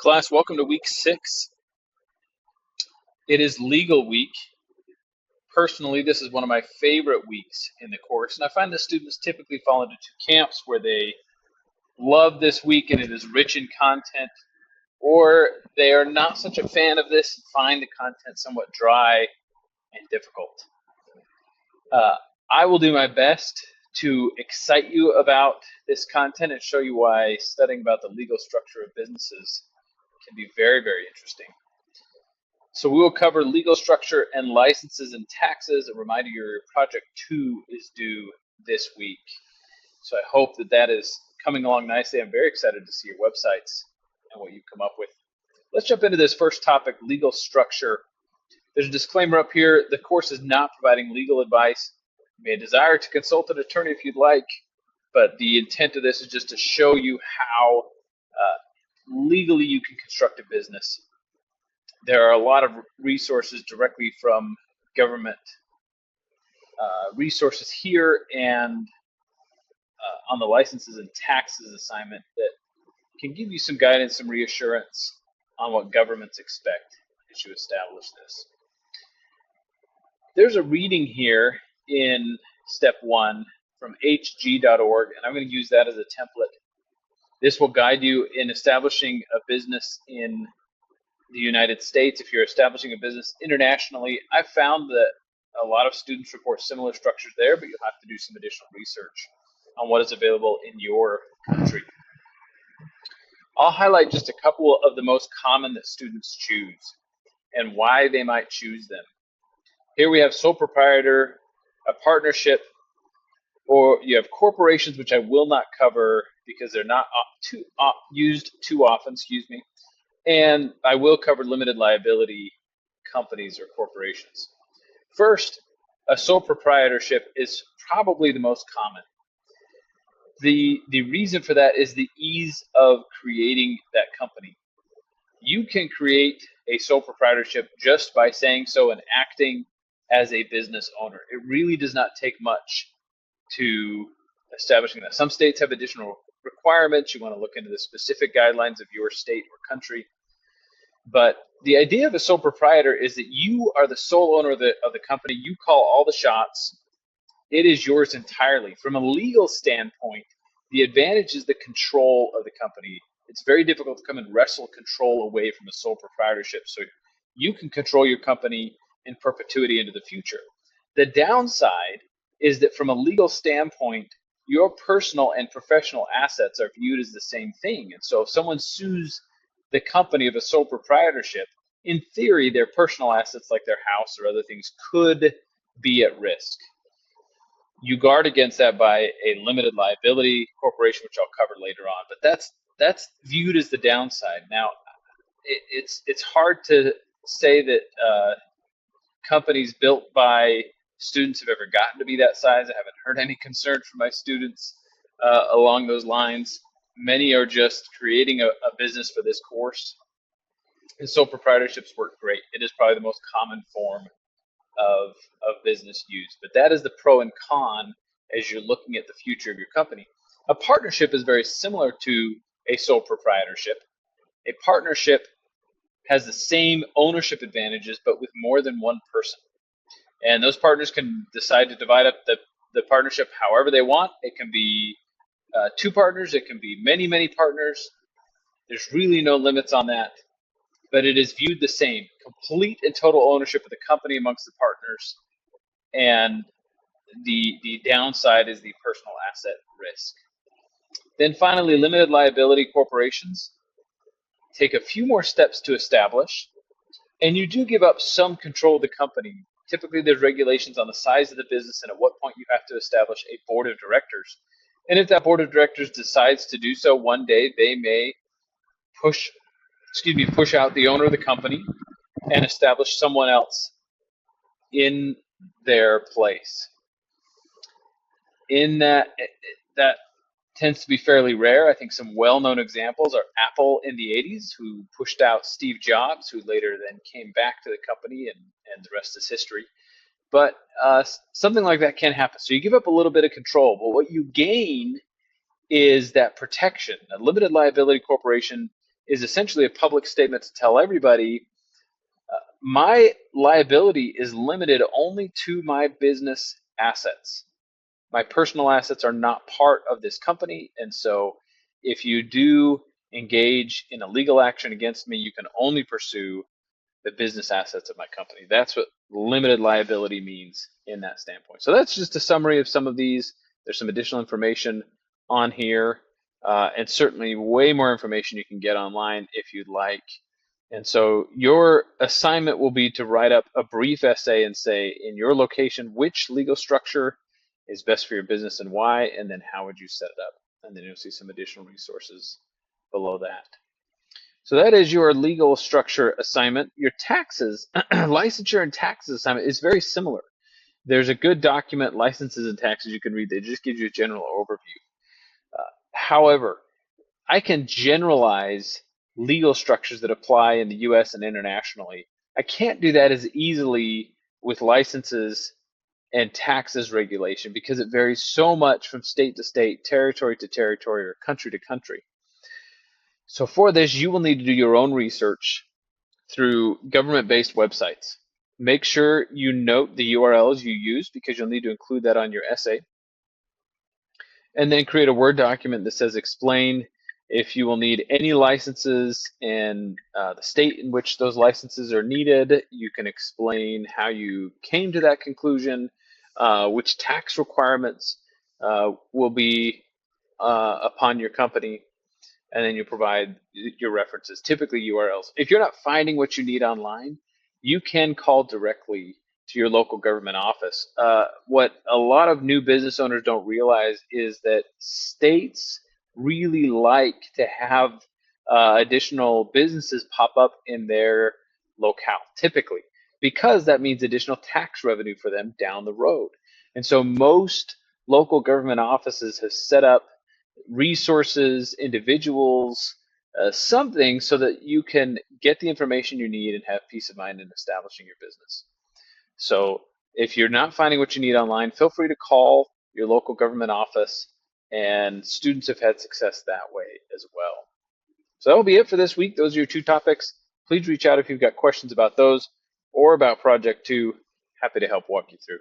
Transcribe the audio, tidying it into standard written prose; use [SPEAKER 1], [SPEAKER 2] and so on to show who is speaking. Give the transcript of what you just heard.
[SPEAKER 1] Class, welcome to week 6. It is legal week. Personally, this is one of my favorite weeks in the course, and I find the students typically fall into two camps where they love this week and it is rich in content, or they are not such a fan of this and find the content somewhat dry and difficult. I will do my best to excite you about this content and show you why studying about the legal structure of businesses can be very, very interesting. So we will cover legal structure and licenses and taxes. A reminder, your project 2 is due this week. So I hope that is coming along nicely. I'm very excited to see your websites and what you've come up with. Let's jump into this first topic, legal structure. There's a disclaimer up here. The course is not providing legal advice. You may desire to consult an attorney if you'd like, but the intent of this is just to show you how legally you can construct a business. There are a lot of resources directly from government resources here and on the licenses and taxes assignment that can give you some guidance, some reassurance on what governments expect as you establish this. There's a reading here in step 1 from hg.org, and I'm going to use that as a template. This will guide you in establishing a business in the United States. If you're establishing a business internationally, I've found that a lot of students report similar structures there, but you'll have to do some additional research on what is available in your country. I'll highlight just a couple of the most common that students choose and why they might choose them. Here we have sole proprietor, a partnership, or you have corporations, which I will not cover because they're not used too often, and I will cover limited liability companies or corporations. First, a sole proprietorship is probably the most common. The reason for that is the ease of creating that company. You can create a sole proprietorship just by saying so and acting as a business owner. It really does not take much to establishing that. Some states have additional requirements. You want to look into the specific guidelines of your state or country. But the idea of a sole proprietor is that you are the sole owner of the company. You call all the shots. It is yours entirely. From a legal standpoint, the advantage is the control of the company. It's very difficult to come and wrestle control away from a sole proprietorship. So you can control your company in perpetuity into the future. The downside is that from a legal standpoint, your personal and professional assets are viewed as the same thing. And so if someone sues the company of a sole proprietorship, in theory, their personal assets like their house or other things could be at risk. You guard against that by a limited liability corporation, which I'll cover later on. But that's viewed as the downside. Now, it's hard to say that companies built by students have ever gotten to be that size. I haven't heard any concern from my students along those lines. Many are just creating a business for this course. And sole proprietorships work great. It is probably the most common form of business used. But that is the pro and con as you're looking at the future of your company. A partnership is very similar to a sole proprietorship. A partnership has the same ownership advantages, but with more than one person. And those partners can decide to divide up the partnership however they want. It can be 2 partners. It can be many, many partners. There's really no limits on that. But it is viewed the same. Complete and total ownership of the company amongst the partners. And the downside is the personal asset risk. Then finally, limited liability corporations take a few more steps to establish. And you do give up some control of the company. Typically, there's regulations on the size of the business and at what point you have to establish a board of directors. And if that board of directors decides to do so, one day they may push out the owner of the company and establish someone else in their place. In that tends to be fairly rare. I think some well-known examples are Apple in the 80s, who pushed out Steve Jobs, who later then came back to the company, and the rest is history. But something like that can happen. So you give up a little bit of control, but what you gain is that protection. A limited liability corporation is essentially a public statement to tell everybody my liability is limited only to my business assets. My personal assets are not part of this company, and so if you do engage in a legal action against me, you can only pursue the business assets of my company. That's what limited liability means in that standpoint. So that's just a summary of some of these. There's some additional information on here, and certainly way more information you can get online if you'd like. And so your assignment will be to write up a brief essay and say, in your location, which legal structure is best for your business and why, and then how would you set it up? And then you'll see some additional resources below that. So that is your legal structure assignment. Your taxes, licensure and taxes assignment is very similar. There's a good document, licenses and taxes, you can read. It just gives you a general overview. However, I can generalize legal structures that apply in the US and internationally. I can't do that as easily with licenses and taxes regulation because it varies so much from state to state, territory to territory, or country to country. So for this, you will need to do your own research through government-based websites. Make sure you note the URLs you use because you'll need to include that on your essay. And then create a Word document that says explain if you will need any licenses and the state in which those licenses are needed. You can explain how you came to that conclusion, which tax requirements will be upon your company, and then you provide your references, typically URLs. If you're not finding what you need online, you can call directly to your local government office. What a lot of new business owners don't realize is that states really like to have additional businesses pop up in their locale, typically, because that means additional tax revenue for them down the road. And so most local government offices have set up resources, individuals, something so that you can get the information you need and have peace of mind in establishing your business. So if you're not finding what you need online, feel free to call your local government office, and students have had success that way as well. So that will be it for this week. Those are your 2 topics. Please reach out if you've got questions about those or about Project 2. Happy to help walk you through.